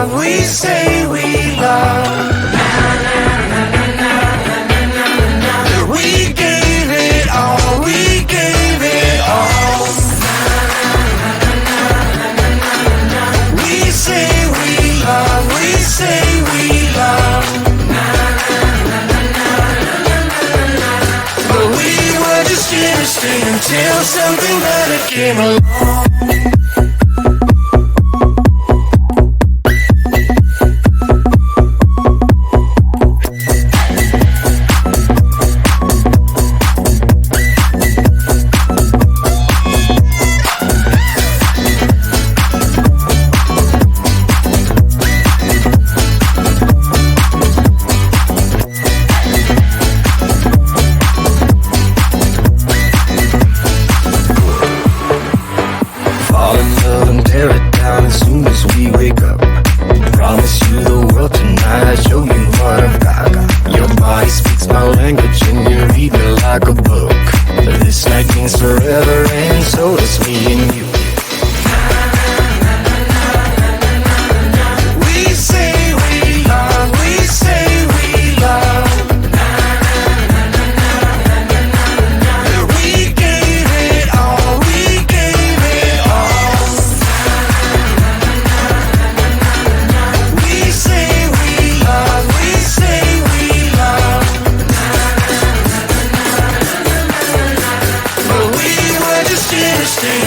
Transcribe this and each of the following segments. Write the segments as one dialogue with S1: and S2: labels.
S1: love, we say we love. We gave it all, we gave it all. We say we love, we say we love. But we were just innocent until something better came along.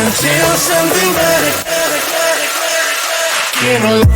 S1: Until something better came along.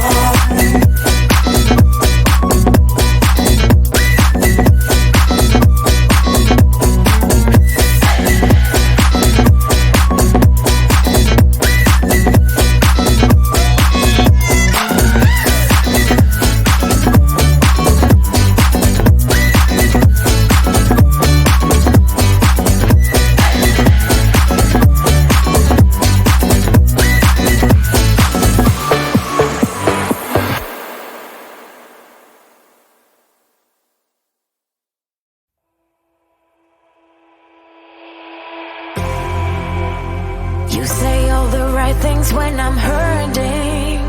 S2: You say all the right things when I'm hurting.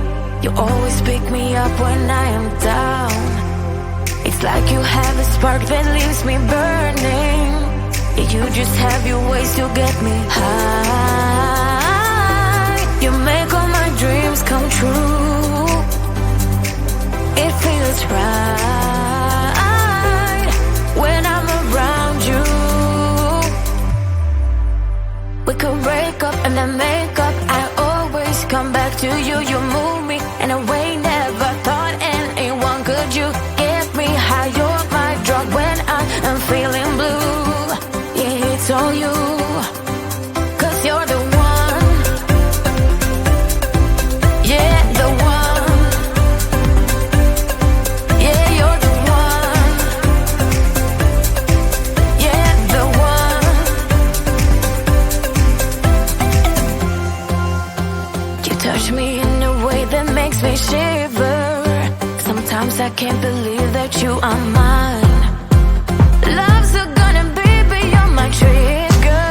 S2: You always pick me up when I am down. It's like you have a spark that leaves me burning. You just have your ways to get me high. You make all my dreams come true. It feels right when I'm around you. We could break up and then make up. I always come back to you. You move me in a way never thought anyone could. You get me high. You're my drug when I am feeling blue. Yeah, it's all you. 'Cause you're the one. Yeah, the one. Yeah, you're the one. Yeah, the one. You touch me in a way that makes me shiver. Sometimes I can't believe that you are mine. Love's gonna be beyond my trigger.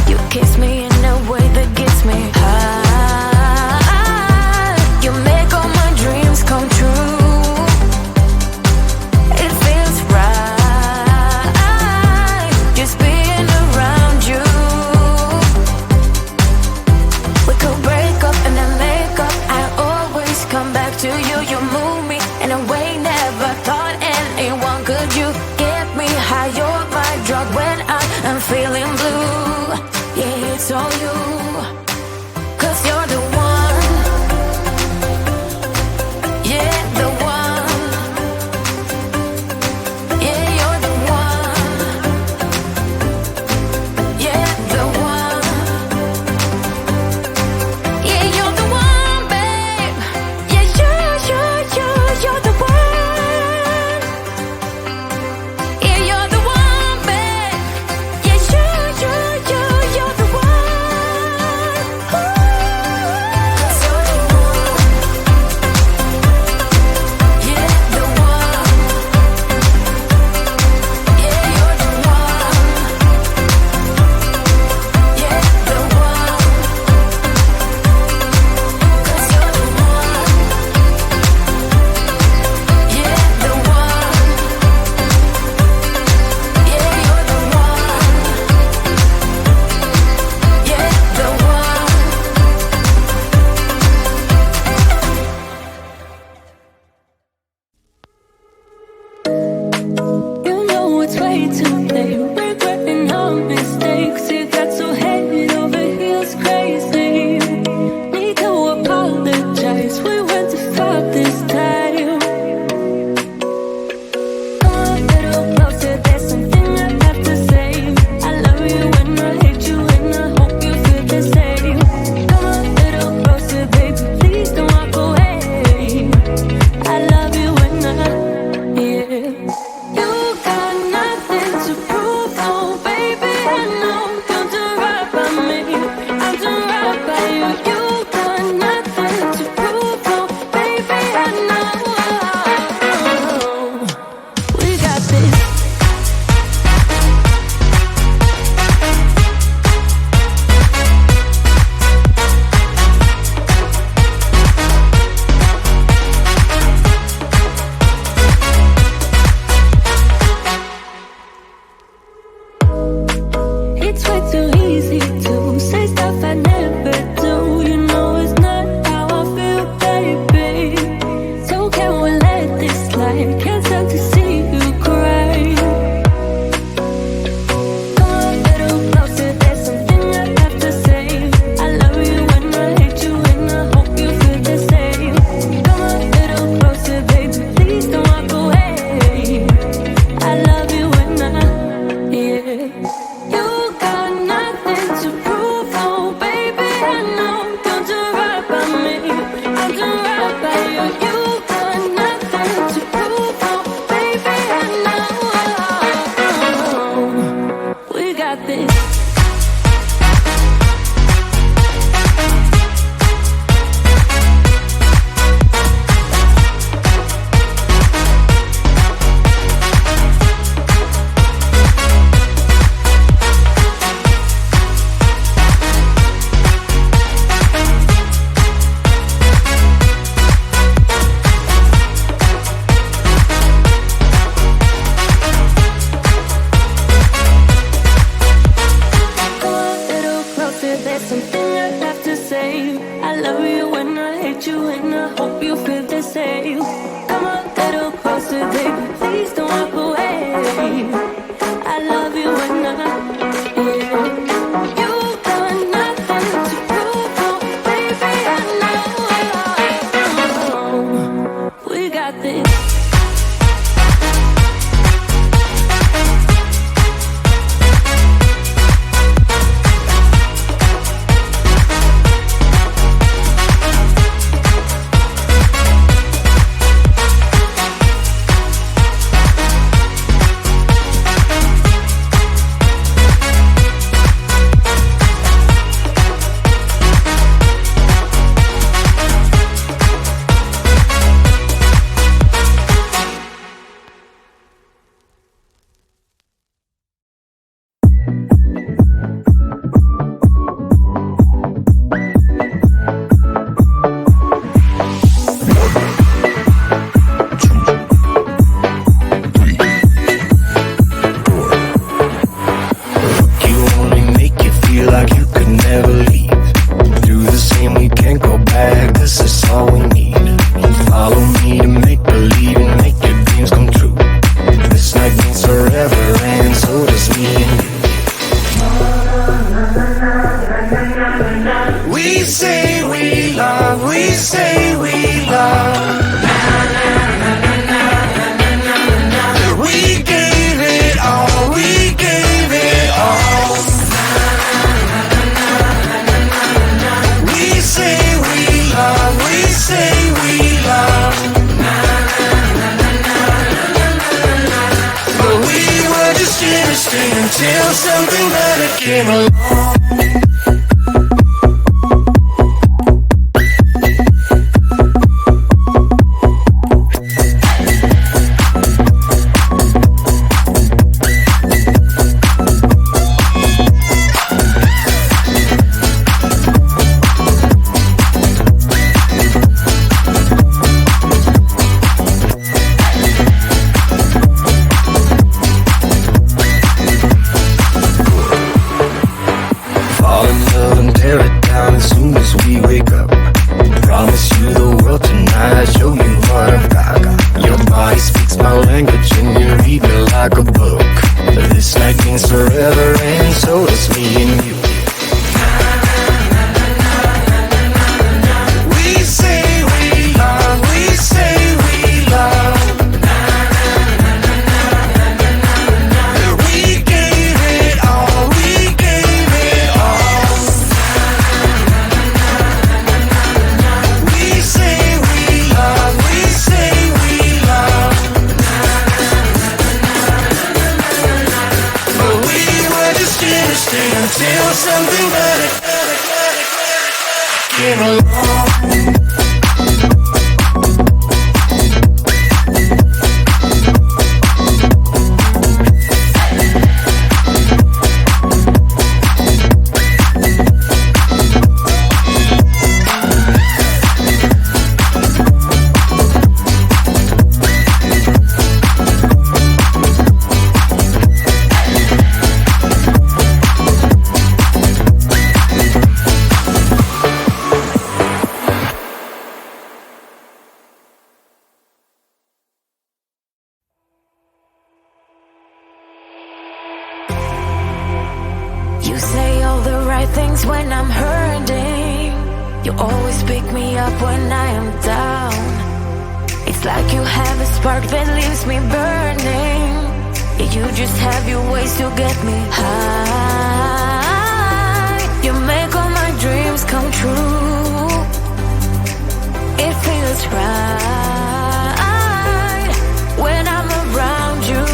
S2: You kiss me in a way that gets me high. You make all my dreams come true. It feels right just being around you. We could break up and then make up. I always come back to you. You move me in a way never thought anyone could. You get me high. You're my drug when I am feeling blue. Yeah, it's all you. 'Cause you're the one. Yeah, the one. Yeah, you're the one. Yeah, the one. Yeah, you're the one, babe. Yeah, you're the one. Yeah, you're the one, babe. Yeah, you're the one.
S3: say, come a little closer, baby, please don't walk away. I love you when you've got nothing to prove, oh, baby, I know. We got this.
S1: Until something better came along. Until something better came along.
S2: You say all the right things when I'm hurting. You always pick me up when I am down. It's like you have a spark that leaves me burning. Yeah, you just have your ways to get me high. You make all my dreams come true. It feels right when I'm around you.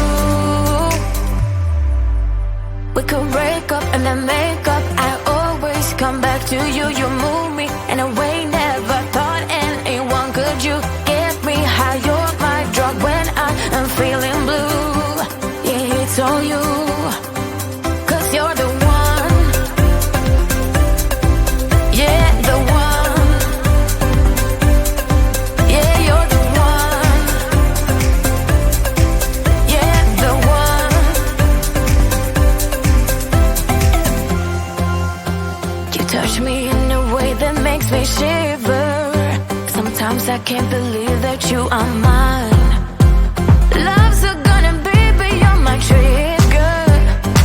S2: We could break up and then make up. I always come back to you. You move me in a way never thought anyone could. You get me high. You're my drug when I am feeling blue. Yeah, it's all you. 'Cause you're the one. Yeah, the one. Yeah, you're the one. Yeah, the one. You touch me in a way that makes me shiver. Sometimes I I can't believe that you are mine. Love's a gun and baby, you're my trigger.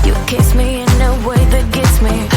S2: You kiss me in a way that gets me.